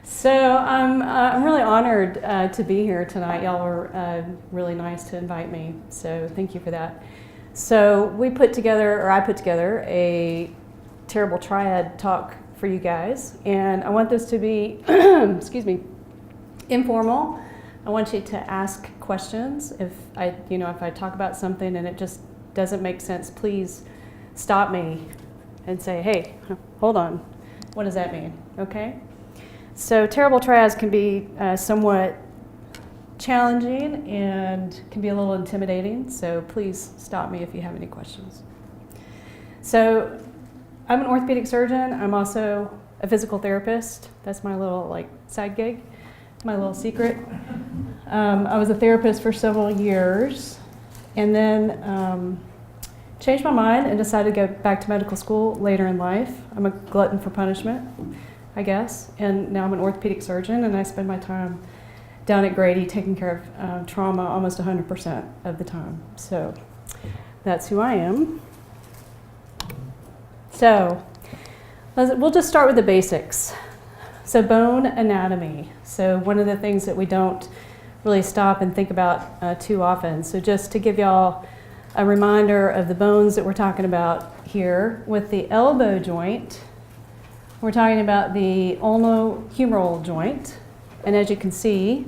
So I'm really honored to be here tonight. Y'all were really nice to invite me, so thank you for that. So I put together a terrible triad talk for you guys, and I want this to be, excuse me, informal. I want you to ask questions. If I talk about something and it just doesn't make sense, please stop me and say, hey, hold on, what does that mean, okay? So terrible triads can be somewhat challenging and can be a little intimidating, so please stop me if you have any questions. So I'm an orthopedic surgeon. I'm also a physical therapist. That's my little side gig, my little secret. I was a therapist for several years and then changed my mind and decided to go back to medical school later in life. I'm a glutton for punishment, I guess, and now I'm an orthopedic surgeon, and I spend my time down at Grady taking care of trauma almost 100% of the time. So that's who I am. So we'll just start with the basics. So bone anatomy. So one of the things that we don't really stop and think about too often. So just to give y'all a reminder of the bones that we're talking about here, with the elbow joint, we're talking about the ulnohumeral joint, and as you can see,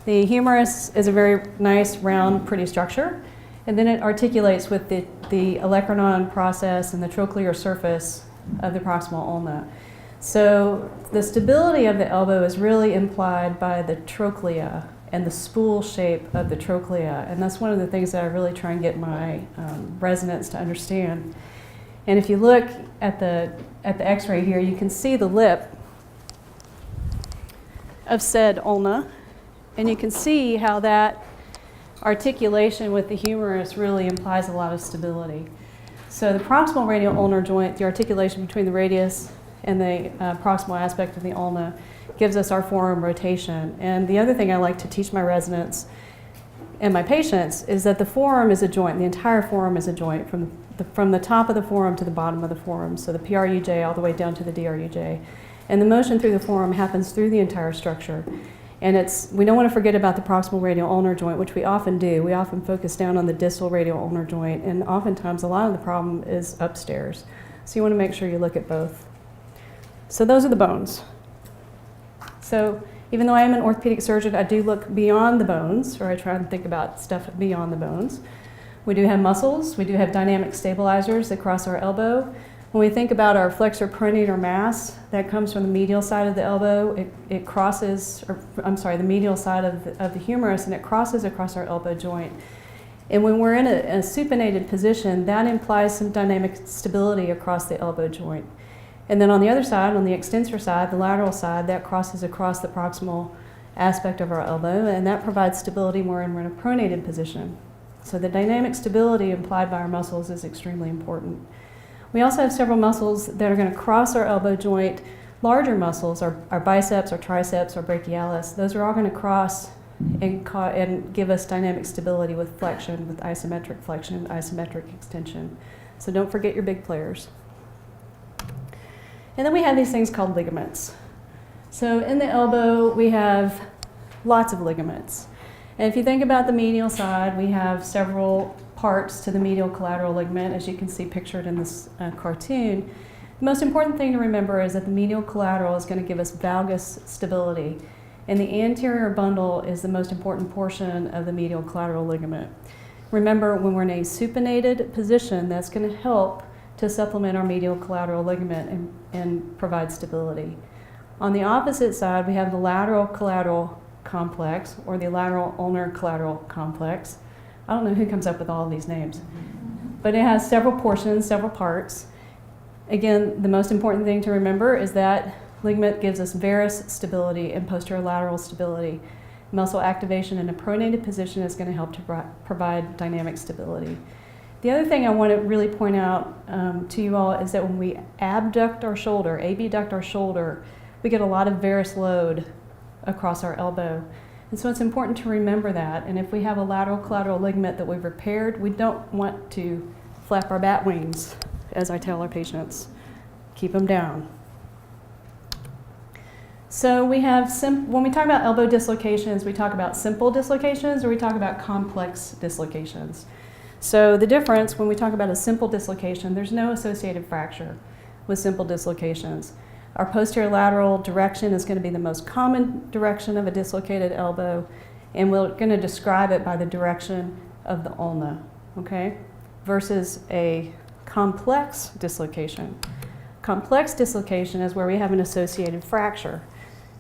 the humerus is a very nice, round, pretty structure, and then it articulates with the olecranon process and the trochlear surface of the proximal ulna. So the stability of the elbow is really implied by the trochlea and the spool shape of the trochlea, and that's one of the things that I really try and get my residents to understand. And if you look at the x-ray here, you can see the lip of said ulna, and you can see how that articulation with the humerus really implies a lot of stability. So the proximal radial ulnar joint, the articulation between the radius and the proximal aspect of the ulna, gives us our forearm rotation. And the other thing I like to teach my residents and my patients is that the forearm is a joint. The entire forearm is a joint from the top of the forearm to the bottom of the forearm, so the PRUJ all the way down to the DRUJ. And the motion through the forearm happens through the entire structure. And we don't want to forget about the proximal radial ulnar joint, which we often do. We often focus down on the distal radial ulnar joint, and oftentimes a lot of the problem is upstairs. So you want to make sure you look at both. So those are the bones. So even though I am an orthopedic surgeon, I do look beyond the bones, or I try and think about stuff beyond the bones. We do have muscles. We do have dynamic stabilizers that cross our elbow. When we think about our flexor pronator mass, that comes from the medial side of the elbow. It crosses, the medial side of the humerus, and it crosses across our elbow joint. And when we're in a supinated position, that implies some dynamic stability across the elbow joint. And then on the other side, on the extensor side, the lateral side, that crosses across the proximal aspect of our elbow, and that provides stability when we're in a pronated position. So the dynamic stability implied by our muscles is extremely important. We also have several muscles that are going to cross our elbow joint. Larger muscles, our biceps, our triceps, our brachialis, those are all going to cross and give us dynamic stability with flexion, with isometric flexion, isometric extension. So don't forget your big players. And then we have these things called ligaments. So in the elbow, we have lots of ligaments. And if you think about the medial side, we have several parts to the medial collateral ligament, as you can see pictured in this cartoon. The most important thing to remember is that the medial collateral is going to give us valgus stability, and the anterior bundle is the most important portion of the medial collateral ligament. Remember, when we're in a supinated position, that's going to help to supplement our medial collateral ligament and provide stability. On the opposite side, we have the lateral collateral complex, or the lateral ulnar collateral complex. I don't know who comes up with all of these names, but it has several portions, several parts. Again, the most important thing to remember is that ligament gives us varus stability and posterior lateral stability. Muscle activation in a pronated position is going to help to provide dynamic stability. The other thing I want to really point out to you all is that when we abduct our shoulder, abduct our shoulder, we get a lot of varus load across our elbow. And so it's important to remember that. And if we have a lateral collateral ligament that we've repaired, we don't want to flap our bat wings, as I tell our patients. Keep them down. So we have, when we talk about elbow dislocations, we talk about simple dislocations or we talk about complex dislocations. So the difference when we talk about a simple dislocation, there's no associated fracture with simple dislocations. Our posterior lateral direction is going to be the most common direction of a dislocated elbow, and we're going to describe it by the direction of the ulna, okay? Versus a complex dislocation. Complex dislocation is where we have an associated fracture.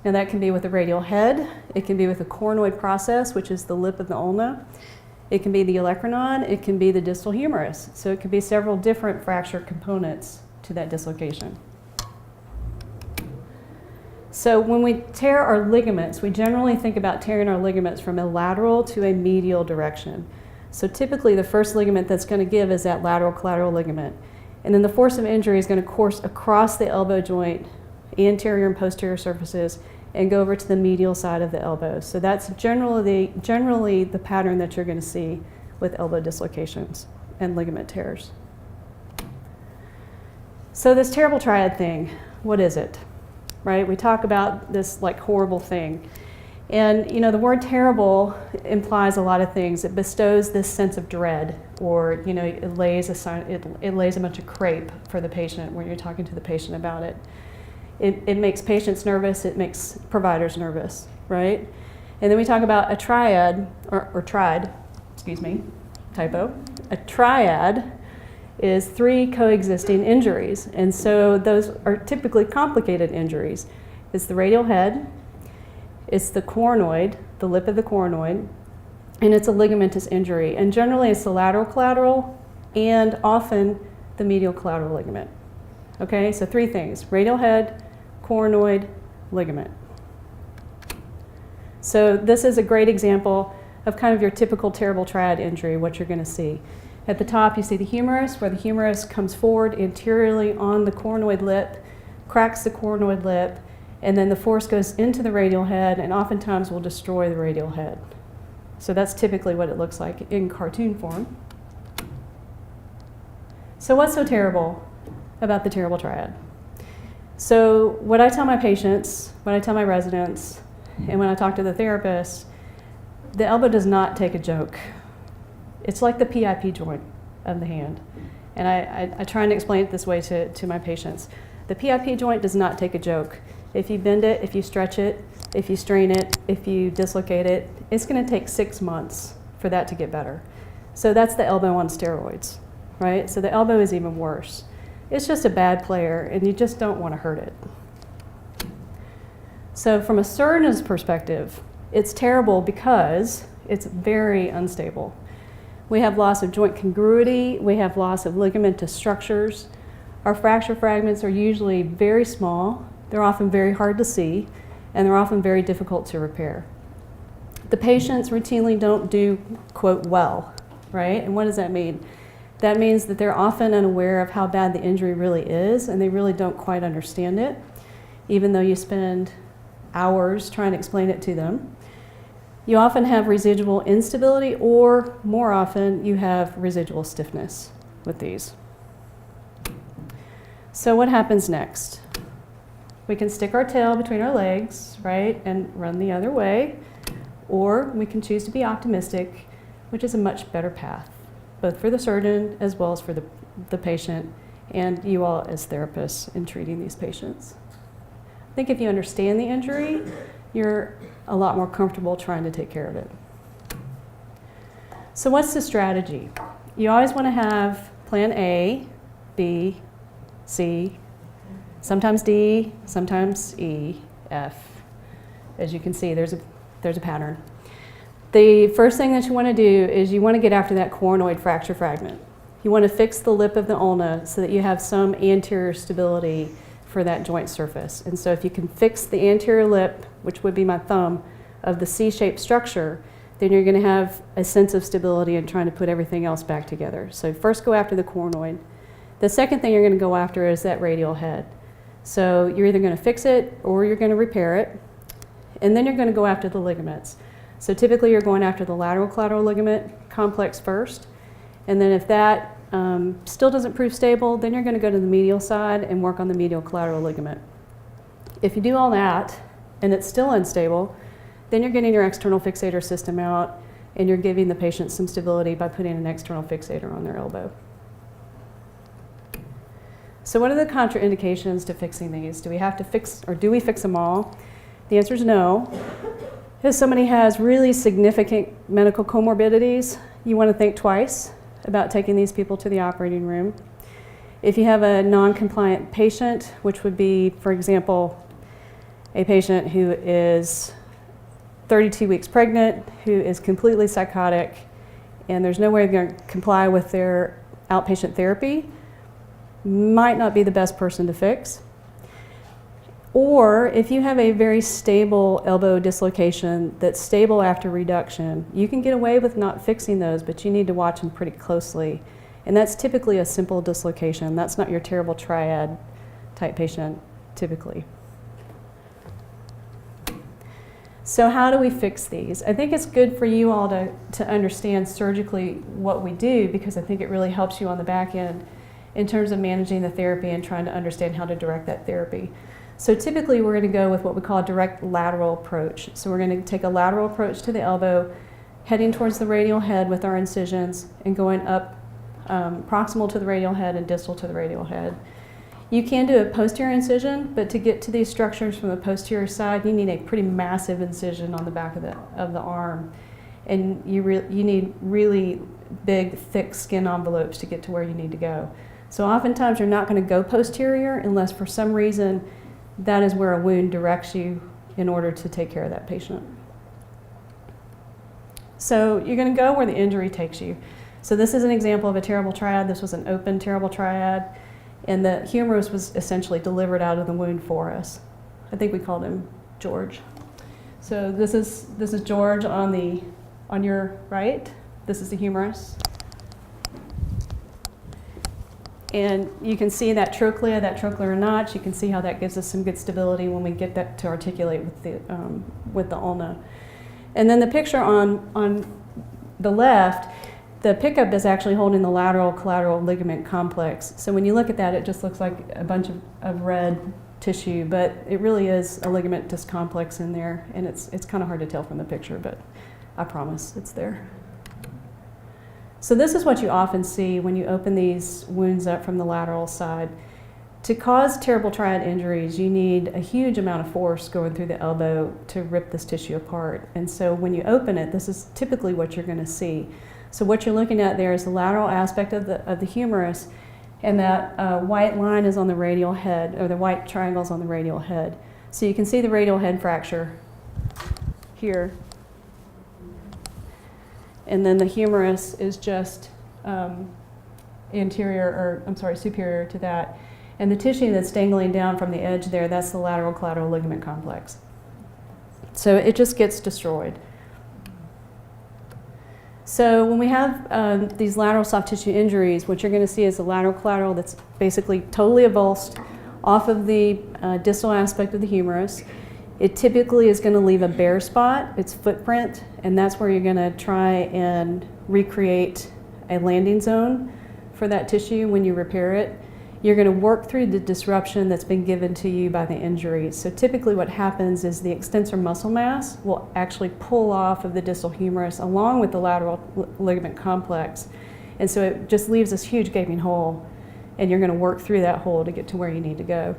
Now that can be with the radial head, it can be with the coronoid process, which is the lip of the ulna, it can be the olecranon, it can be the distal humerus. So it could be several different fracture components to that dislocation. So when we tear our ligaments, we generally think about tearing our ligaments from a lateral to a medial direction. So typically the first ligament that's going to give is that lateral collateral ligament. And then the force of injury is going to course across the elbow joint, anterior and posterior surfaces, and go over to the medial side of the elbow. So that's generally the pattern that you're going to see with elbow dislocations and ligament tears. So this terrible triad thing, what is it? Right? We talk about this like horrible thing. And you know, the word terrible implies a lot of things. It bestows this sense of dread, or you know, it lays a bunch of crepe for the patient when you're talking to the patient about it. It makes patients nervous, it makes providers nervous, right? And then we talk about a triad, or triad, excuse me, typo. A triad is 3 coexisting injuries, and so those are typically complicated injuries. It's the radial head, it's the coronoid, the lip of the coronoid, and it's a ligamentous injury. And generally it's the lateral collateral and often the medial collateral ligament. Okay, so 3 things: radial head, coronoid, ligament. So this is a great example of kind of your typical terrible triad injury, what you're going to see. At the top you see the humerus, where the humerus comes forward anteriorly on the coronoid lip, cracks the coronoid lip, and then the force goes into the radial head and oftentimes will destroy the radial head. So that's typically what it looks like in cartoon form. So what's so terrible about the terrible triad? So what I tell my patients, what I tell my residents, and when I talk to the therapist, the elbow does not take a joke. It's like the PIP joint of the hand. And I try and explain it this way to my patients. The PIP joint does not take a joke. If you bend it, if you stretch it, if you strain it, if you dislocate it, it's going to take 6 months for that to get better. So that's the elbow on steroids, right? So the elbow is even worse. It's just a bad player, and you just don't want to hurt it. So from a surgeon's perspective, it's terrible because it's very unstable. We have loss of joint congruity, we have loss of ligamentous structures. Our fracture fragments are usually very small, they're often very hard to see, and they're often very difficult to repair. The patients routinely don't do, quote, well, right? And what does that mean? That means that they're often unaware of how bad the injury really is, and they really don't quite understand it, even though you spend hours trying to explain it to them. You often have residual instability, or more often, you have residual stiffness with these. So what happens next? We can stick our tail between our legs, right, and run the other way, or we can choose to be optimistic, which is a much better path, both for the surgeon as well as for the patient and you all as therapists in treating these patients. I think if you understand the injury, you're a lot more comfortable trying to take care of it. So what's the strategy? You always want to have plan A, B, C, sometimes D, sometimes E, F. As you can see, there's a pattern. The first thing that you want to do is you want to get after that coronoid fracture fragment. You want to fix the lip of the ulna so that you have some anterior stability for that joint surface. And so if you can fix the anterior lip, which would be my thumb, of the C-shaped structure, then you're going to have a sense of stability in trying to put everything else back together. So first go after the coronoid. The second thing you're going to go after is that radial head. So you're either going to fix it or you're going to repair it, and then you're going to go after the ligaments. So typically you're going after the lateral collateral ligament complex first, and then if that still doesn't prove stable, then you're going to go to the medial side and work on the medial collateral ligament. If you do all that, and it's still unstable, then you're getting your external fixator system out and you're giving the patient some stability by putting an external fixator on their elbow. So what are the contraindications to fixing these? Do we have to fix, or do we fix them all? The answer is no. If somebody has really significant medical comorbidities, you want to think twice about taking these people to the operating room. If you have a non-compliant patient, which would be, for example, a patient who is 32 weeks pregnant, who is completely psychotic, and there's no way they're going to comply with their outpatient therapy, might not be the best person to fix. Or if you have a very stable elbow dislocation that's stable after reduction, you can get away with not fixing those, but you need to watch them pretty closely. And that's typically a simple dislocation. That's not your terrible triad type patient, typically. So how do we fix these? I think it's good for you all to understand surgically what we do, because I think it really helps you on the back end in terms of managing the therapy and trying to understand how to direct that therapy. So typically we're going to go with what we call a direct lateral approach. So we're going to take a lateral approach to the elbow, heading towards the radial head with our incisions and going up proximal to the radial head and distal to the radial head. You can do a posterior incision, but to get to these structures from the posterior side, you need a pretty massive incision on the back of the arm. And you need really big, thick skin envelopes to get to where you need to go. So oftentimes you're not going to go posterior unless for some reason that is where a wound directs you in order to take care of that patient. So you're going to go where the injury takes you. So this is an example of a terrible triad. This was an open terrible triad, and the humerus was essentially delivered out of the wound for us. I think we called him George. So this is George on your right. This is the humerus. And you can see that trochlear notch. You can see how that gives us some good stability when we get that to articulate with the ulna. And then the picture on the left, the pickup is actually holding the lateral collateral ligament complex. So when you look at that, it just looks like a bunch of red tissue, but it really is a ligamentous complex in there, and it's kind of hard to tell from the picture, but I promise it's there. So this is what you often see when you open these wounds up from the lateral side. To cause terrible triad injuries, you need a huge amount of force going through the elbow to rip this tissue apart. And so when you open it, this is typically what you're going to see. So what you're looking at there is the lateral aspect of the humerus, and that white line is on the radial head, or the white triangle is on the radial head. So you can see the radial head fracture here. And then the humerus is just superior to that. And the tissue that's dangling down from the edge there, that's the lateral collateral ligament complex. So it just gets destroyed. So when we have these lateral soft tissue injuries, what you're going to see is the lateral collateral that's basically totally avulsed off of the distal aspect of the humerus. It typically is going to leave a bare spot, its footprint, and that's where you're going to try and recreate a landing zone for that tissue when you repair it. You're going to work through the disruption that's been given to you by the injury. So typically what happens is the extensor muscle mass will actually pull off of the distal humerus along with the lateral ligament complex. And so it just leaves this huge gaping hole, and you're going to work through that hole to get to where you need to go.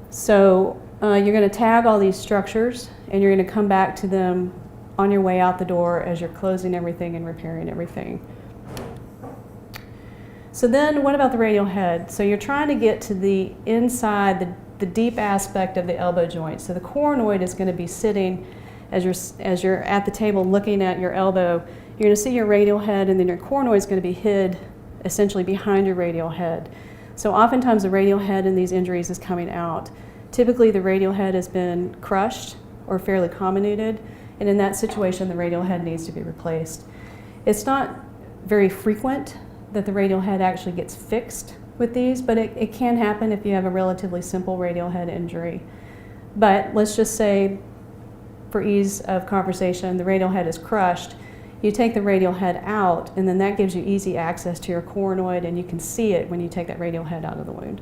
So you're going to tag all these structures, and you're going to come back to them on your way out the door as you're closing everything and repairing everything. So then what about the radial head? So you're trying to get to the inside, the deep aspect of the elbow joint. So the coronoid is going to be sitting as you're at the table looking at your elbow. You're going to see your radial head, and then your coronoid is going to be hid essentially behind your radial head. So oftentimes the radial head in these injuries is coming out. Typically the radial head has been crushed or fairly comminuted, and in that situation the radial head needs to be replaced. It's not very frequent that the radial head actually gets fixed with these, but it can happen if you have a relatively simple radial head injury. But let's just say, for ease of conversation, the radial head is crushed. You take the radial head out, and then that gives you easy access to your coronoid, and you can see it when you take that radial head out of the wound.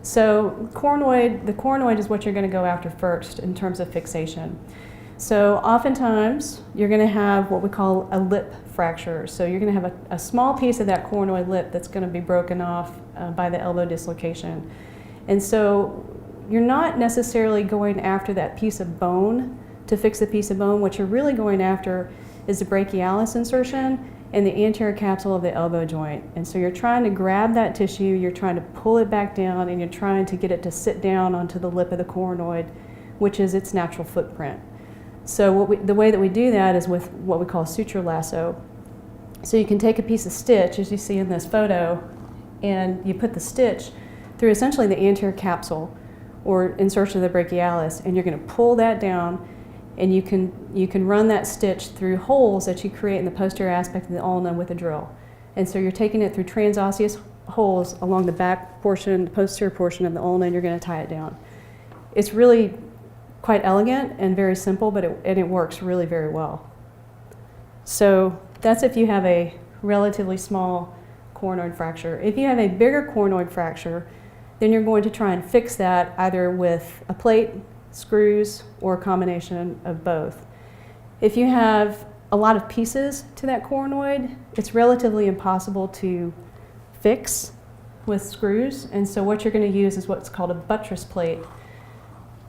So the coronoid is what you're going to go after first in terms of fixation. So oftentimes you're going to have what we call a lip fracture. So you're going to have a small piece of that coronoid lip that's going to be broken off by the elbow dislocation. And so you're not necessarily going after that piece of bone to fix the piece of bone. What you're really going after is the brachialis insertion and the anterior capsule of the elbow joint. And so you're trying to grab that tissue, you're trying to pull it back down, and you're trying to get it to sit down onto the lip of the coronoid, which is its natural footprint. So the way that we do that is with what we call suture lasso. So you can take a piece of stitch, as you see in this photo, and you put the stitch through essentially the anterior capsule or insertion of the brachialis, and you're going to pull that down, and you can run that stitch through holes that you create in the posterior aspect of the ulna with a drill. And so you're taking it through transosseous holes along the back portion, the posterior portion of the ulna, and you're going to tie it down. It's really quite elegant and very simple, but it works really very well. So that's if you have a relatively small coronoid fracture. If you have a bigger coronoid fracture, then you're going to try and fix that either with a plate, screws, or a combination of both. If you have a lot of pieces to that coronoid, it's relatively impossible to fix with screws, and so what you're going to use is what's called a buttress plate,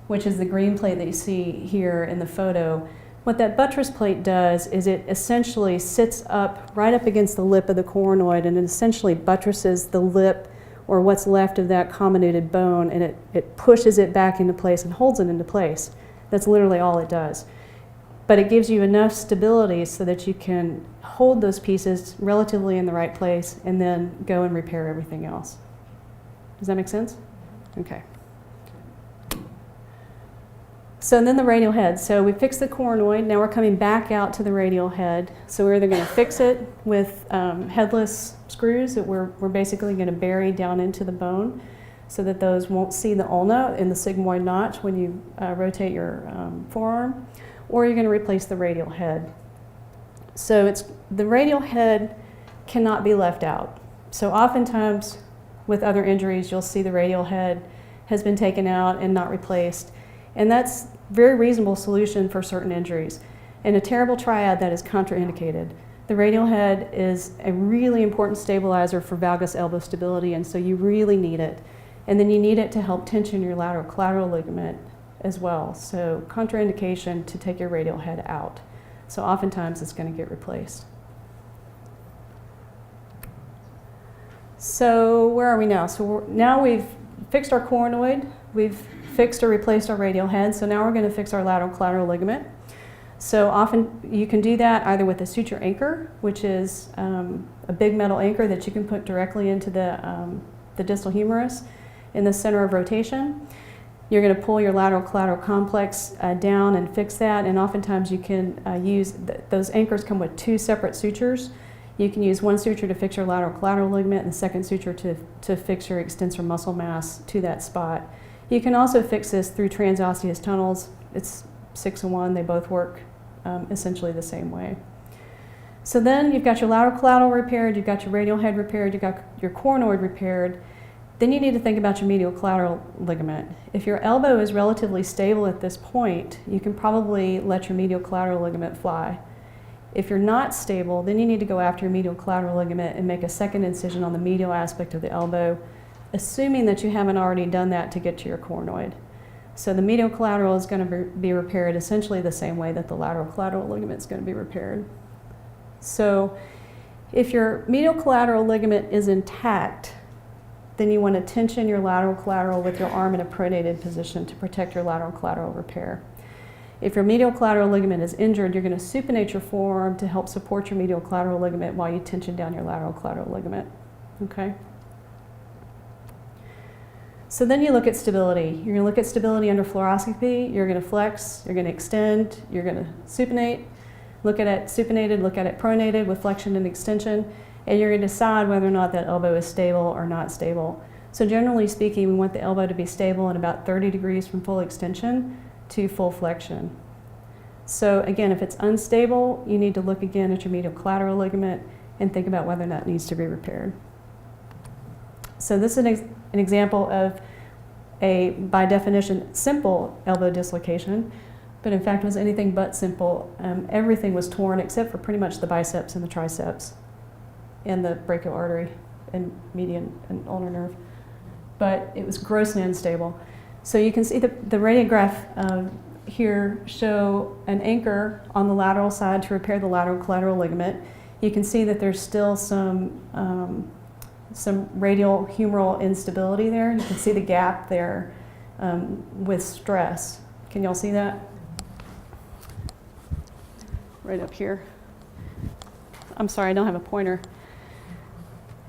which is the green plate that you see here in the photo. What that buttress plate does is it essentially sits up right up against the lip of the coronoid, and it essentially buttresses the lip or what's left of that comminuted bone, and it pushes it back into place and holds it into place. That's literally all it does. But it gives you enough stability so that you can hold those pieces relatively in the right place and then go and repair everything else. Does that make sense? Okay. So then the radial head. So we fixed the coronoid. Now we're coming back out to the radial head. So we're either going to fix it with headless screws that we're basically going to bury down into the bone so that those won't see the ulna in the sigmoid notch when you rotate your forearm, or you're going to replace the radial head. So the radial head cannot be left out. So oftentimes with other injuries, you'll see the radial head has been taken out and not replaced. And that's a very reasonable solution for certain injuries. In a terrible triad, that is contraindicated. The radial head is a really important stabilizer for valgus elbow stability, and so you really need it. And then you need it to help tension your lateral collateral ligament as well. So contraindication to take your radial head out. So oftentimes it's going to get replaced. So where are we now? So now we've fixed our coronoid, we've fixed or replaced our radial head, so now we're going to fix our lateral collateral ligament. So often you can do that either with a suture anchor, which is a big metal anchor that you can put directly into the distal humerus in the center of rotation. You're going to pull your lateral collateral complex down and fix that, and oftentimes you can use, those anchors come with two separate sutures. You can use one suture to fix your lateral collateral ligament and the second suture to fix your extensor muscle mass to that spot. You can also fix this through transosseous tunnels. It's 6-in-1, they both work essentially the same way. So then you've got your lateral collateral repaired, you've got your radial head repaired, you've got your coronoid repaired. Then you need to think about your medial collateral ligament. If your elbow is relatively stable at this point, you can probably let your medial collateral ligament fly. If you're not stable, then you need to go after your medial collateral ligament and make a second incision on the medial aspect of the elbow, assuming that you haven't already done that to get to your coronoid. So the medial collateral is going to be repaired essentially the same way that the lateral collateral ligament is going to be repaired. So if your medial collateral ligament is intact, then you want to tension your lateral collateral with your arm in a pronated position to protect your lateral collateral repair. If your medial collateral ligament is injured, you're going to supinate your forearm to help support your medial collateral ligament while you tension down your lateral collateral ligament. Okay? So then you look at stability. You're going to look at stability under fluoroscopy. You're going to flex, you're going to extend, you're going to supinate, look at it supinated, look at it pronated with flexion and extension, and you're going to decide whether or not that elbow is stable or not stable. So generally speaking, we want the elbow to be stable in about 30 degrees from full extension to full flexion. So again, if it's unstable, you need to look again at your medial collateral ligament and think about whether or not it needs to be repaired. So this is an example of a, by definition, simple elbow dislocation, but in fact was anything but simple. Everything was torn except for pretty much the biceps and the triceps and the brachial artery and median and ulnar nerve. But it was grossly unstable. So you can see the radiograph here show an anchor on the lateral side to repair the lateral collateral ligament. You can see that there's still some radial humeral instability there. You can see the gap there with stress. Can y'all see that? Right up here. I'm sorry, I don't have a pointer.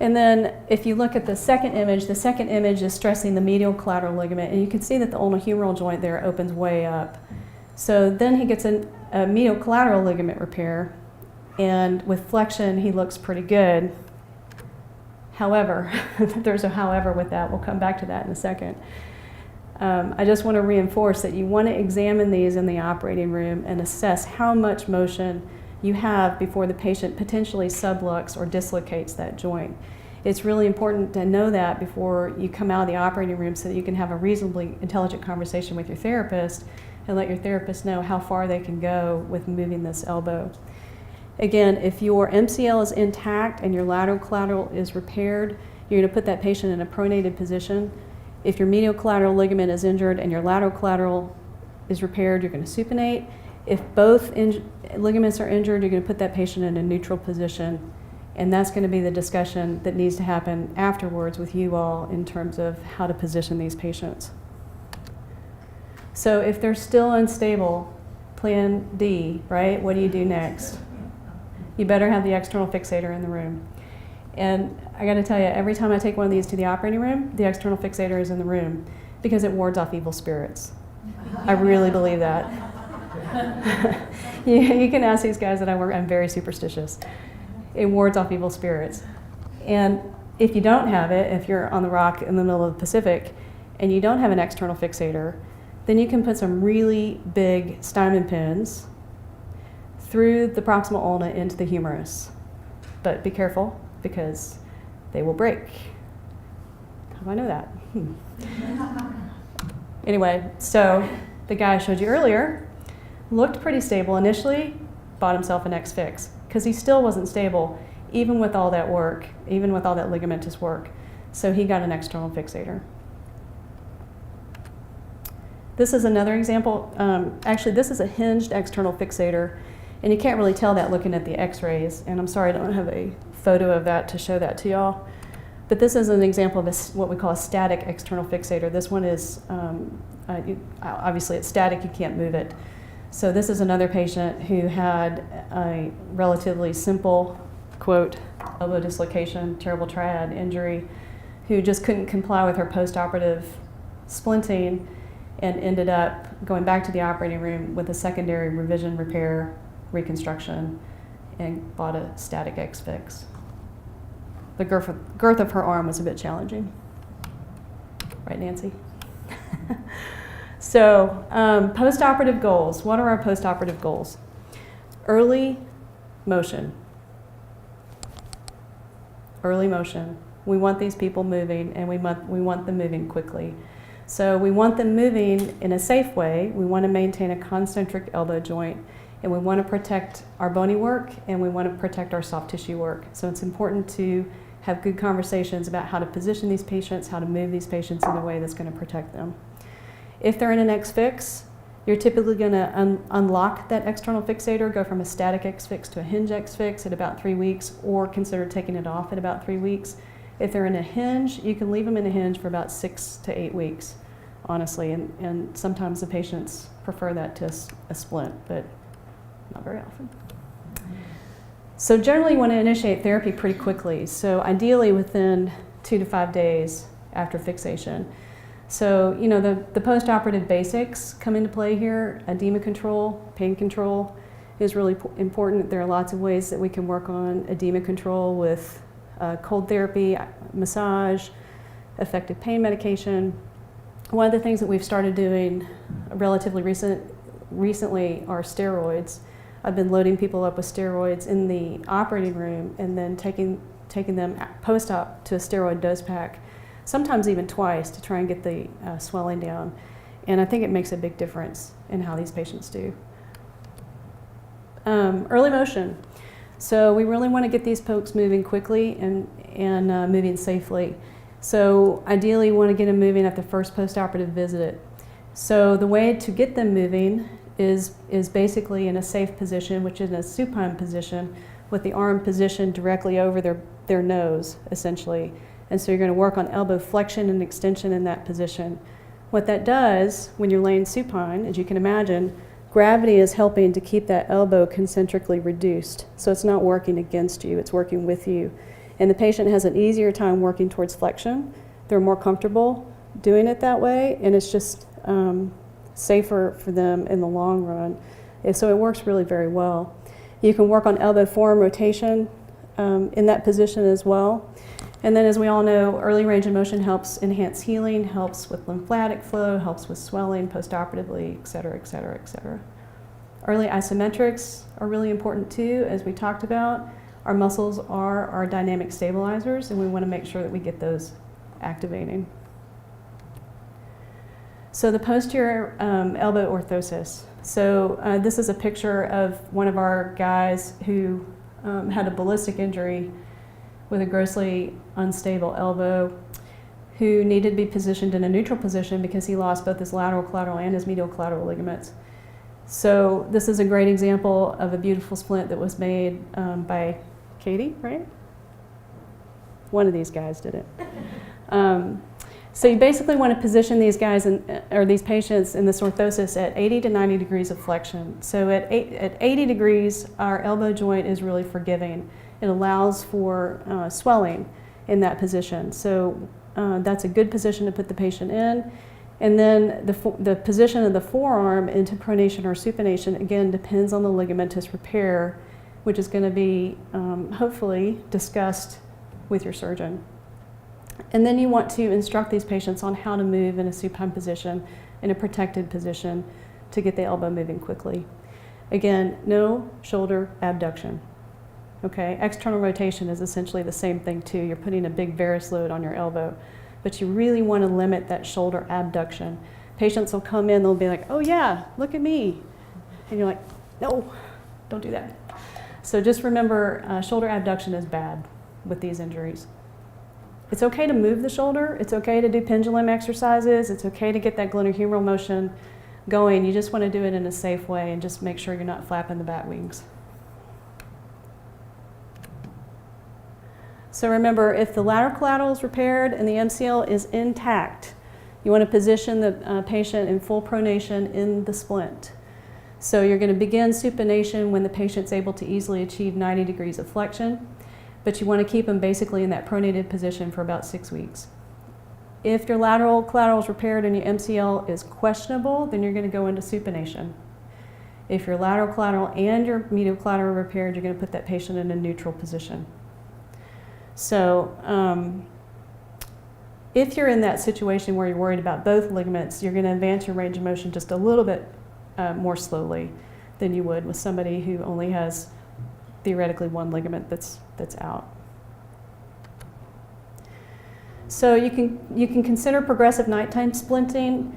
And then if you look at the second image is stressing the medial collateral ligament, and you can see that the ulnar humeral joint there opens way up. So then he gets a medial collateral ligament repair, and with flexion he looks pretty good. However, there's a however with that. We'll come back to that in a second. I just want to reinforce that you want to examine these in the operating room and assess how much motion you have before the patient potentially subluxes or dislocates that joint. It's really important to know that before you come out of the operating room so that you can have a reasonably intelligent conversation with your therapist and let your therapist know how far they can go with moving this elbow. Again, if your MCL is intact and your lateral collateral is repaired, you're going to put that patient in a pronated position. If your medial collateral ligament is injured and your lateral collateral is repaired, you're going to supinate. If both ligaments are injured, you're going to put that patient in a neutral position, and that's going to be the discussion that needs to happen afterwards with you all in terms of how to position these patients. So if they're still unstable, plan D, right? What do you do next? You better have the external fixator in the room. And I got to tell you, every time I take one of these to the operating room, the external fixator is in the room because it wards off evil spirits. I really believe that. You can ask these guys that I work. I'm very superstitious. It wards off evil spirits. And if you don't have it, if you're on the rock in the middle of the Pacific and you don't have an external fixator, then you can put some really big Steinman pins through the proximal ulna into the humerus. But be careful because they will break. How do I know that? Anyway, so the guy I showed you earlier looked pretty stable initially, bought himself an X-Fix because he still wasn't stable even with all that work, even with all that ligamentous work. So he got an external fixator. This is another example. Actually, this is a hinged external fixator, and you can't really tell that looking at the x-rays, and I'm sorry I don't have a photo of that to show that to y'all. But this is an example of what we call a static external fixator. This one is, obviously it's static, you can't move it. So this is another patient who had a relatively simple, quote, elbow dislocation, terrible triad injury, who just couldn't comply with her postoperative splinting and ended up going back to the operating room with a secondary revision repair reconstruction and bought a static X-Fix. The girth of her arm was a bit challenging. Right, Nancy? So, postoperative goals. What are our postoperative goals? Early motion. Early motion. We want these people moving, and we want them moving quickly. So we want them moving in a safe way. We want to maintain a concentric elbow joint, and we want to protect our bony work, and we want to protect our soft tissue work. So it's important to have good conversations about how to position these patients, how to move these patients in a way that's going to protect them. If they're in an X-Fix, you're typically going to unlock that external fixator, go from a static X-Fix to a hinge X-Fix at about 3 weeks, or consider taking it off at about 3 weeks. If they're in a hinge, you can leave them in a hinge for about 6 to 8 weeks, honestly, and sometimes the patients prefer that to a splint, but not very often. So generally you want to initiate therapy pretty quickly, so ideally within 2 to 5 days after fixation. So, you know, the postoperative basics come into play here. Edema control, pain control is really important. There are lots of ways that we can work on edema control with cold therapy, massage, effective pain medication. One of the things that we've started doing relatively recently are steroids. I've been loading people up with steroids in the operating room and then taking them post-op to a steroid dose pack sometimes even twice, to try and get the swelling down. And I think it makes a big difference in how these patients do. Early motion. So we really want to get these folks moving quickly and moving safely. So ideally, you want to get them moving at the first postoperative visit. So the way to get them moving is basically in a safe position, which is a supine position, with the arm positioned directly over their nose, essentially. And so you're going to work on elbow flexion and extension in that position. What that does, when you're laying supine, as you can imagine, gravity is helping to keep that elbow concentrically reduced. So it's not working against you, it's working with you. And the patient has an easier time working towards flexion. They're more comfortable doing it that way, and it's just safer for them in the long run. And so it works really very well. You can work on elbow forearm rotation in that position as well. And then, as we all know, early range of motion helps enhance healing, helps with lymphatic flow, helps with swelling postoperatively, et cetera, et cetera, et cetera. Early isometrics are really important too, as we talked about. Our muscles are our dynamic stabilizers, and we want to make sure that we get those activating. So the posterior elbow orthosis. So this is a picture of one of our guys who had a ballistic injury with a grossly unstable elbow, who needed to be positioned in a neutral position because he lost both his lateral collateral and his medial collateral ligaments. So this is a great example of a beautiful splint that was made by Katie, right? One of these guys did it. So you basically want to position these guys or these patients in this orthosis at 80 to 90 degrees of flexion. So at 80 degrees, our elbow joint is really forgiving. It allows for swelling in that position. So that's a good position to put the patient in. And then the position of the forearm into pronation or supination, again, depends on the ligamentous repair, which is going to be hopefully discussed with your surgeon. And then you want to instruct these patients on how to move in a supine position, in a protected position, to get the elbow moving quickly. Again, no shoulder abduction. Okay, external rotation is essentially the same thing too. You're putting a big varus load on your elbow, but you really want to limit that shoulder abduction. Patients will come in, they'll be like, oh yeah, look at me. And you're like, no, don't do that. So just remember, shoulder abduction is bad with these injuries. It's okay to move the shoulder. It's okay to do pendulum exercises. It's okay to get that glenohumeral motion going. You just want to do it in a safe way and just make sure you're not flapping the bat wings. So remember, if the lateral collateral is repaired and the MCL is intact, you want to position the patient in full pronation in the splint. So you're going to begin supination when the patient's able to easily achieve 90 degrees of flexion, but you want to keep them basically in that pronated position for about 6 weeks. If your lateral collateral is repaired and your MCL is questionable, then you're going to go into supination. If your lateral collateral and your medial collateral are repaired, you're going to put that patient in a neutral position. So if you're in that situation where you're worried about both ligaments, you're going to advance your range of motion just a little bit more slowly than you would with somebody who only has theoretically one ligament that's out. So you can consider progressive nighttime splinting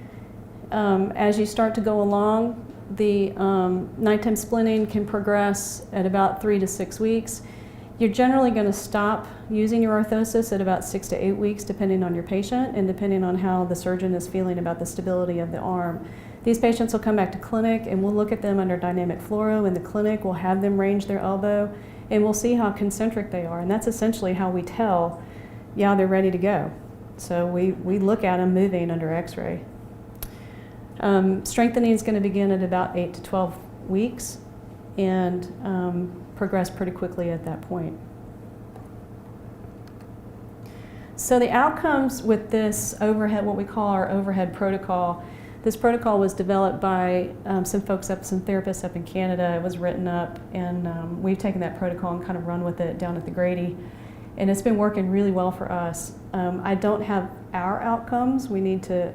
as you start to go along. The nighttime splinting can progress at about 3 to 6 weeks. You're generally going to stop using your orthosis at about 6 to 8 weeks, depending on your patient and depending on how the surgeon is feeling about the stability of the arm. These patients will come back to clinic and we'll look at them under dynamic fluoro in the clinic. We'll have them range their elbow and we'll see how concentric they are. And that's essentially how we tell, yeah, they're ready to go. So we look at them moving under x-ray. Strengthening is going to begin at about 8 to 12 weeks and progress pretty quickly at that point. So the outcomes with this overhead, what we call our overhead protocol, this protocol was developed by some therapists up in Canada. It was written up, and we've taken that protocol and kind of run with it down at the Grady, and it's been working really well for us. I don't have our outcomes. We need to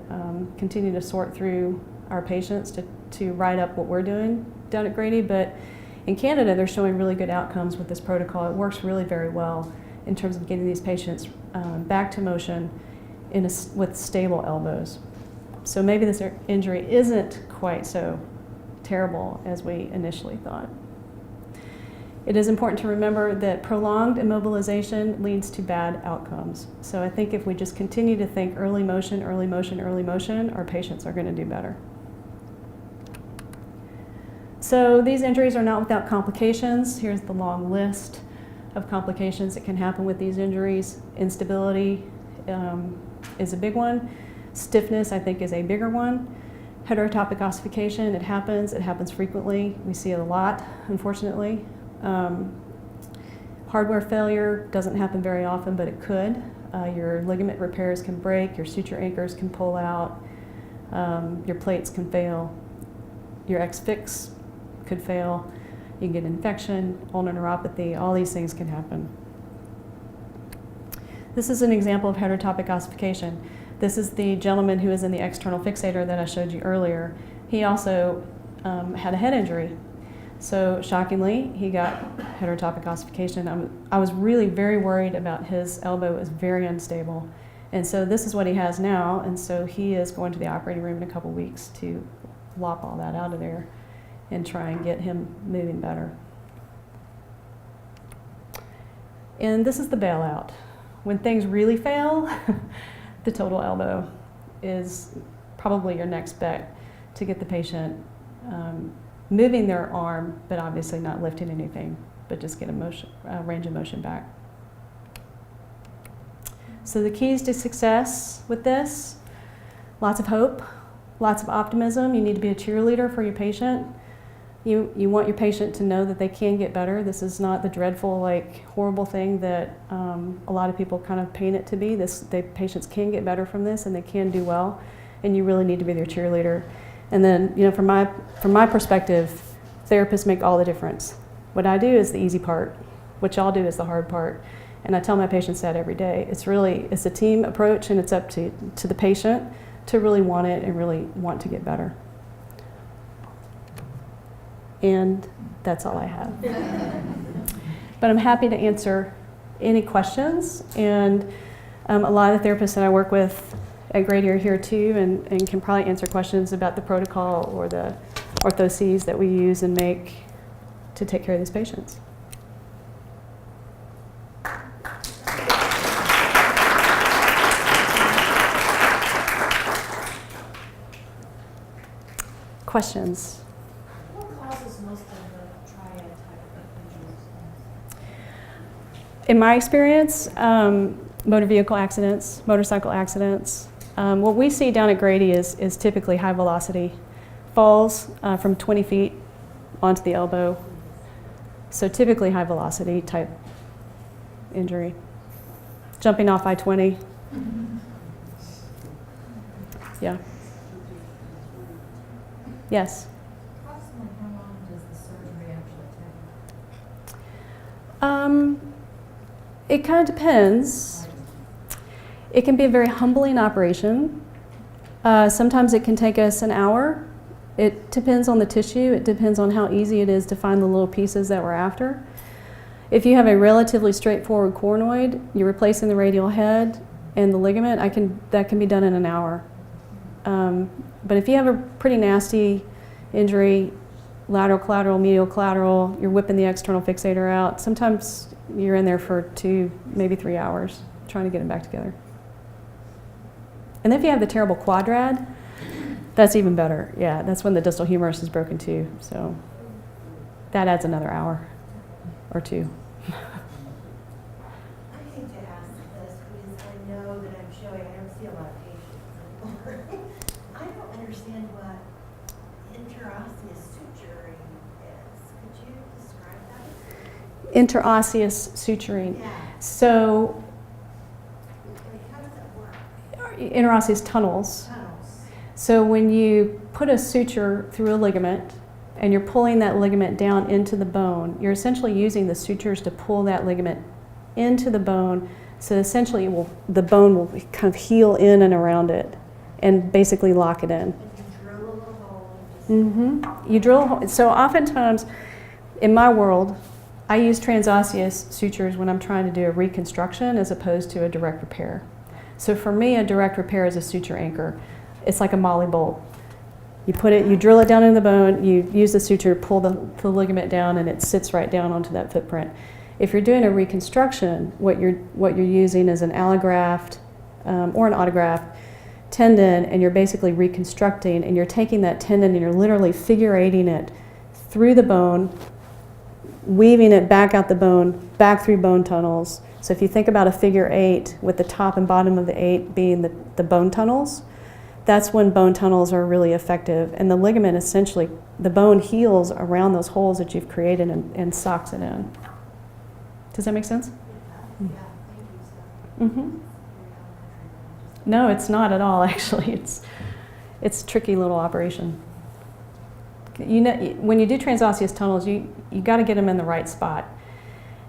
continue to sort through our patients to write up what we're doing down at Grady, but in Canada, they're showing really good outcomes with this protocol. It works really very well in terms of getting these patients back to motion with stable elbows. So maybe this injury isn't quite so terrible as we initially thought. It is important to remember that prolonged immobilization leads to bad outcomes. So I think if we just continue to think early motion, early motion, early motion, our patients are going to do better. So these injuries are not without complications. Here's the long list of complications that can happen with these injuries. Instability is a big one. Stiffness, I think, is a bigger one. Heterotopic ossification, it happens frequently. We see it a lot, unfortunately. Hardware failure doesn't happen very often, but it could. Your ligament repairs can break, your suture anchors can pull out, your plates can fail, your X-fix could fail, you can get infection, ulnar neuropathy, all these things can happen. This is an example of heterotopic ossification. This is the gentleman who is in the external fixator that I showed you earlier. He also had a head injury. So shockingly, he got heterotopic ossification. I was really very worried about his elbow. It was very unstable. And so this is what he has now. And so he is going to the operating room in a couple weeks to lop all that out of there and try and get him moving better. And this is the bailout. When things really fail, the total elbow is probably your next bet to get the patient moving their arm, but obviously not lifting anything, but just get a range of motion back. So the keys to success with this, lots of hope, lots of optimism. You need to be a cheerleader for your patient. You want your patient to know that they can get better. This is not the dreadful, horrible thing that a lot of people kind of paint it to be. The patients can get better from this, and they can do well, and you really need to be their cheerleader. And then, from my perspective, therapists make all the difference. What I do is the easy part. What y'all do is the hard part. And I tell my patients that every day. It's a team approach, and it's up to the patient to really want it and really want to get better. And that's all I have. But I'm happy to answer any questions. And a lot of the therapists that I work with at Grady are here too, and can probably answer questions about the protocol or the orthoses that we use and make to take care of these patients. Questions? In my experience, motor vehicle accidents, motorcycle accidents. What we see down at Grady is typically high velocity falls from 20 feet onto the elbow. So typically high velocity type injury. Jumping off I-20. Yeah. Yes. Approximately how long does the surgery actually take? It kind of depends. It can be a very humbling operation. Sometimes it can take us an hour. It depends on the tissue. It depends on how easy it is to find the little pieces that we're after. If you have a relatively straightforward coronoid, you're replacing the radial head and the ligament, that can be done in an hour. But if you have a pretty nasty injury, lateral collateral, medial collateral, you're whipping the external fixator out, sometimes you're in there for 2, maybe 3 hours trying to get them back together. And if you have the terrible quadrad, that's even better. Yeah, that's when the distal humerus is broken too. So that adds another hour or 2. I hate to ask this because I know that I don't see a lot of patients anymore. I don't understand what interosseous suturing is. Could you describe that? Interosseous suturing. Yeah. So How does that work? interosseous tunnels. Tunnels. So when you put a suture through a ligament and you're pulling that ligament down into the bone, you're essentially using the sutures to pull that ligament into the bone. So essentially the bone will kind of heal in and around it and basically lock it in. And you drill a little hole. Mm-hmm. You drill a hole. So oftentimes in my world, I use transosseous sutures when I'm trying to do a reconstruction as opposed to a direct repair. So for me, a direct repair is a suture anchor. It's like a molly bolt. You put it, you drill it down in the bone, you use the suture to pull the ligament down, and it sits right down onto that footprint. If you're doing a reconstruction, what you're using is an allograft or an autograft tendon, and you're basically reconstructing, and you're taking that tendon and you're literally figure-8ing it through the bone, weaving it back out the bone, back through bone tunnels. So if you think about a figure 8 with the top and bottom of the 8 being the bone tunnels, that's when bone tunnels are really effective. And the ligament essentially, the bone heals around those holes that you've created and socks it in. Does that make sense? Yeah, thank you, so. Mm-hmm. No, it's not at all, actually. It's a tricky little operation. You know, when you do transosseous tunnels, you got to get them in the right spot.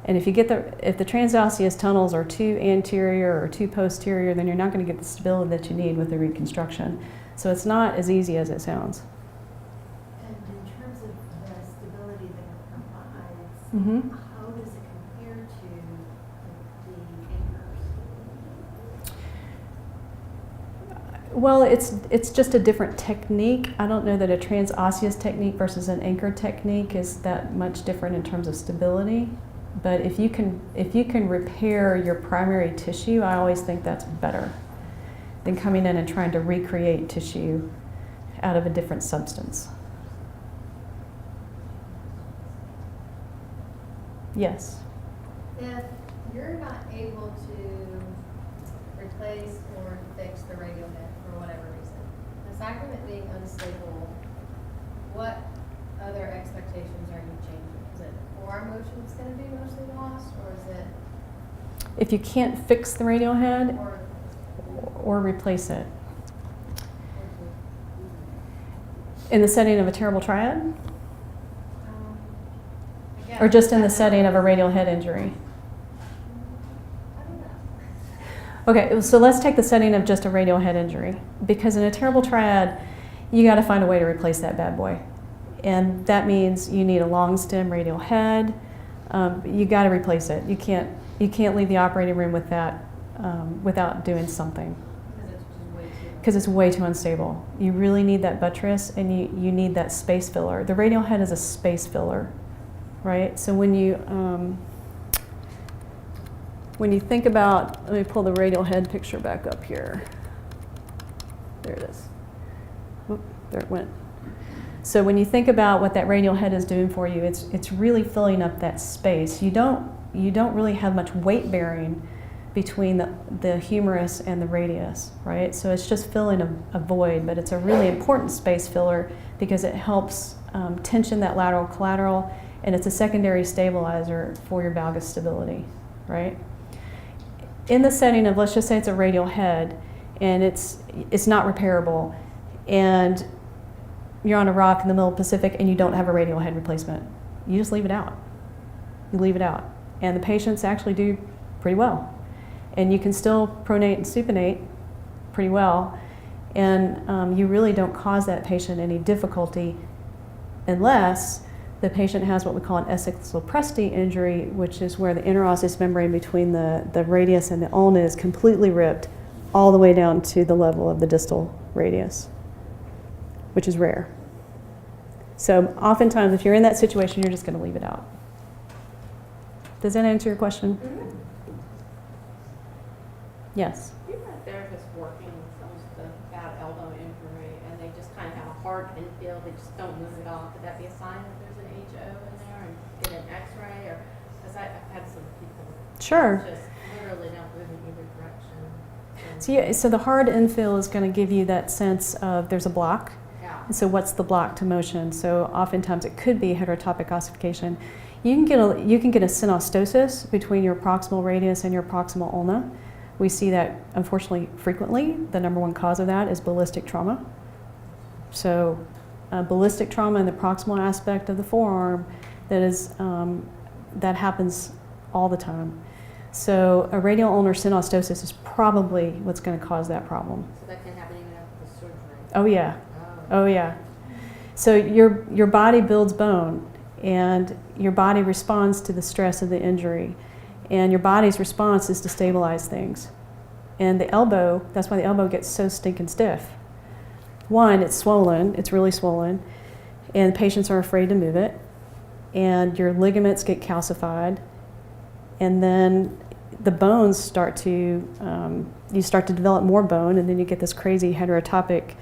And if the transosseous tunnels are too anterior or too posterior, then you're not going to get the stability that you need with the reconstruction. So it's not as easy as it sounds. And in terms of the stability that it provides, Mm-hmm. how does it compare to the anchors? Well, it's just a different technique. I don't know that a transosseous technique versus an anchor technique is that much different in terms of stability. But if you can repair your primary tissue, I always think that's better than coming in and trying to recreate tissue out of a different substance. Yes. If you're not able to replace or fix the radial head for whatever reason, the sacrament being unstable, what other expectations are you changing? Is it forearm motion that's going to be mostly lost, or is it? If you can't fix the radial head Or or replace it. In the setting of a terrible triad? I guess Or just in the that's- setting of a radial head injury? I don't know. Okay, so let's take the setting of just a radial head injury. Because in a terrible triad, you got to find a way to replace that bad boy. And that means you need a long stem radial head. You got to replace it. You can't leave the operating room with that without doing something. Because it's way too unstable. You really need that buttress, and you need that space filler. The radial head is a space filler, right? So when you think about, let me pull the radial head picture back up here. There it is. Oop, there it went. So when you think about what that radial head is doing for you, it's really filling up that space. You don't really have much weight bearing between the humerus and the radius, right? So it's just filling a void, but it's a really important space filler because it helps tension that lateral collateral, and it's a secondary stabilizer for your valgus stability, right? In the setting of, let's just say it's a radial head, and it's not repairable, and you're on a rock in the middle of the Pacific and you don't have a radial head replacement, you just leave it out. You leave it out. And the patients actually do pretty well. And you can still pronate and supinate pretty well, and you really don't cause that patient any difficulty unless the patient has what we call an Essex-Lopresti injury, which is where the interosseous membrane between the radius and the ulna is completely ripped all the way down to the level of the distal radius, which is rare. So oftentimes, if you're in that situation, you're just going to leave it out. Does that answer your question? Mm-hmm. Yes. You've got therapists working with someone with a bad elbow injury, and they just kind of have a hard infield, they just don't move it off. Could that be a sign that there's an HO in there, and get an X-ray? Or because I've had some people Sure. just literally don't move in either direction. So the hard infill is going to give you that sense of there's a block. Yeah. And so what's the block to motion? So oftentimes it could be heterotopic ossification. You can get a synostosis between your proximal radius and your proximal ulna. We see that, unfortunately, frequently. The number one cause of that is ballistic trauma. So ballistic trauma in the proximal aspect of the forearm, that happens all the time. So a radial ulnar synostosis is probably what's going to cause that problem. So that can happen even after the surgery. Oh yeah, Oh. oh yeah. So your body builds bone, and your body responds to the stress of the injury. And your body's response is to stabilize things. And the elbow, that's why the elbow gets so stinking stiff. One, it's swollen, it's really swollen, and patients are afraid to move it, and your ligaments get calcified, and then the bones start to, you start to develop more bone, and then you get this crazy heterotopic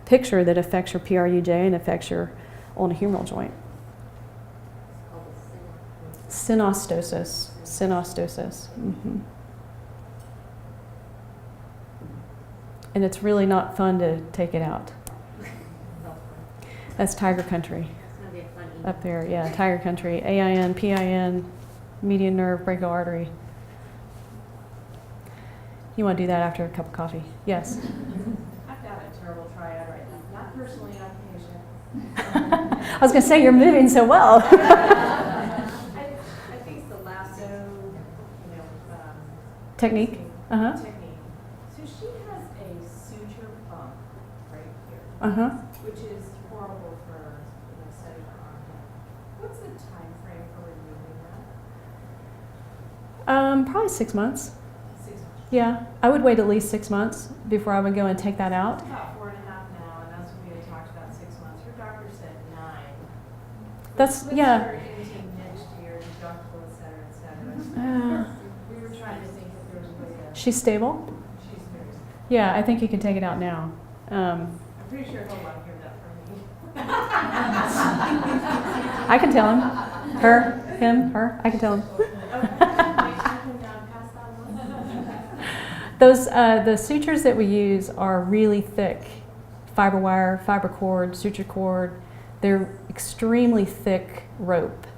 picture that affects your PRUJ and affects your ulnar humeral joint. Synostosis. Synostosis. Mm-hmm. And it's really not fun to take it out. That's tiger country. Up there, yeah, tiger country. AIN, PIN, median nerve, brachial artery. You want to do that after a cup of coffee? Yes. I've got a terrible triad right now, not personally, not patient. I was going to say, you're moving so well. I think it's the lasso, Technique? Uh-huh. technique. So she has a suture bump right here, Uh-huh. which is horrible for setting her arm down. What's the time frame for removing that? Probably 6 months. 6 months. Yeah, I would wait at least 6 months before I would go and take that out. It's about 4.5 now, and that's what we had talked about 6 months. Her doctor said 9. That's, Let's yeah. start into next year, deductible, et cetera, et cetera. We were trying to think if there was a way to. She's stable? She's very. Yeah, I think you can take it out now. I'm pretty sure he'll want to hear that from me. I can tell him. Her, him, her, I can tell him. Those, the sutures that we use are really thick. Fiber wire, fiber cord, suture cord. They're extremely thick rope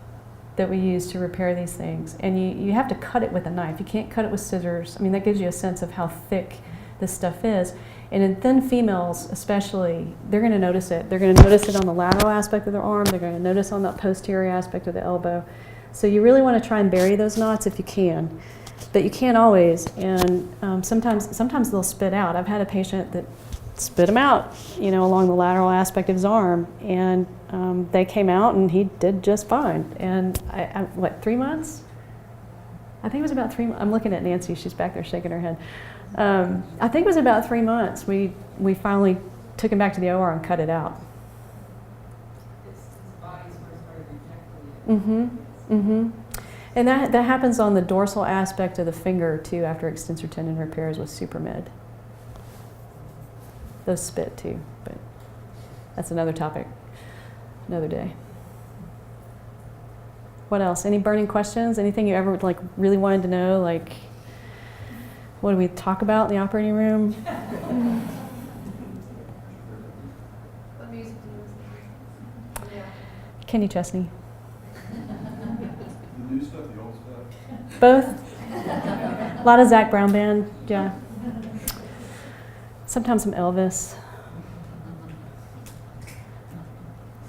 that we use to repair these things. And you have to cut it with a knife. You can't cut it with scissors. I mean, that gives you a sense of how thick this stuff is. And in thin females especially, they're going to notice it. They're going to notice it on the lateral aspect of their arm. They're going to notice on the posterior aspect of the elbow. So you really want to try and bury those knots if you can. But you can't always. And sometimes they'll spit out. I've had a patient that spit them out, along the lateral aspect of his arm. And they came out and he did just fine. And what, 3 months? I think it was about 3 months. I'm looking at Nancy. She's back there shaking her head. I think it was about 3 months. We finally took him back to the OR and cut it out. His body's where it started rejecting it. Mm-hmm. And that happens on the dorsal aspect of the finger too after extensor tendon repairs with SuperMed. Those spit too, but that's another topic, another day. What else? Any burning questions? Anything you ever really wanted to know? What do we talk about in the operating room? What music do you listen to? Yeah. Kenny Chesney. The new stuff, the old stuff? Both. A lot of Zach Brown Band, yeah. Sometimes some Elvis.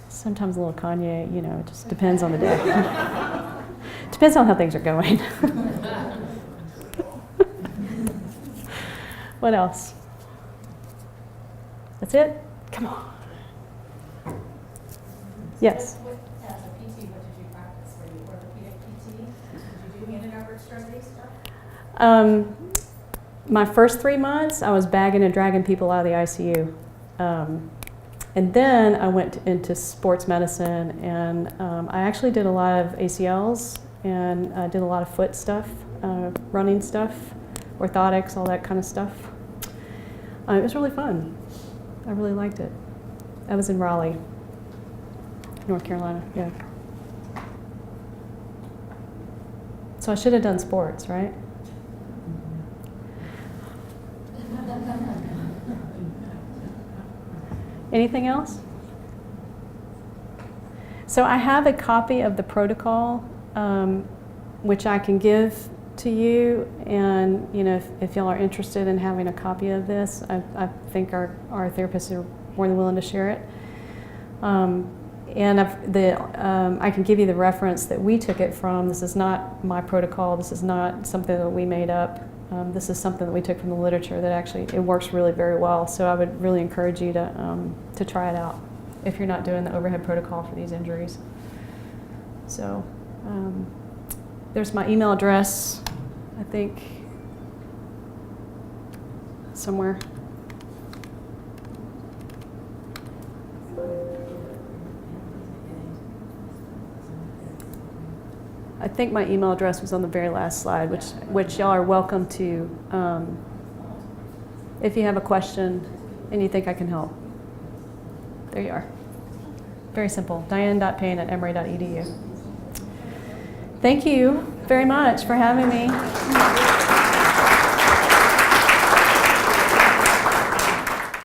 Sometimes a little Kanye, it just depends on the day. Depends on how things are going. What else? That's it? Come on. Yes. As a PT, what did you practice? Were you orthopedic PT? Did you do hand and upper extremity stuff? My first 3 months, I was bagging and dragging people out of the ICU. And then I went into sports medicine, and I actually did a lot of ACLs, and I did a lot of foot stuff, running stuff, orthotics, all that kind of stuff. It was really fun. I really liked it. I was in Raleigh, North Carolina, yeah. So I should have done sports, right? Anything else? So I have a copy of the protocol, which I can give to you, and if y'all are interested in having a copy of this, I think our therapists are more than willing to share it. And I can give you the reference that we took it from. This is not my protocol. This is not something that we made up. This is something that we took from the literature that actually it works really very well. So I would really encourage you to try it out if you're not doing the overhead protocol for these injuries. So there's my email address. I think somewhere. I think my email address was on the very last slide, which y'all are welcome to, if you have a question and you think I can help. There you are. Very simple. Diane.Payne@emory.edu. Thank you very much for having me.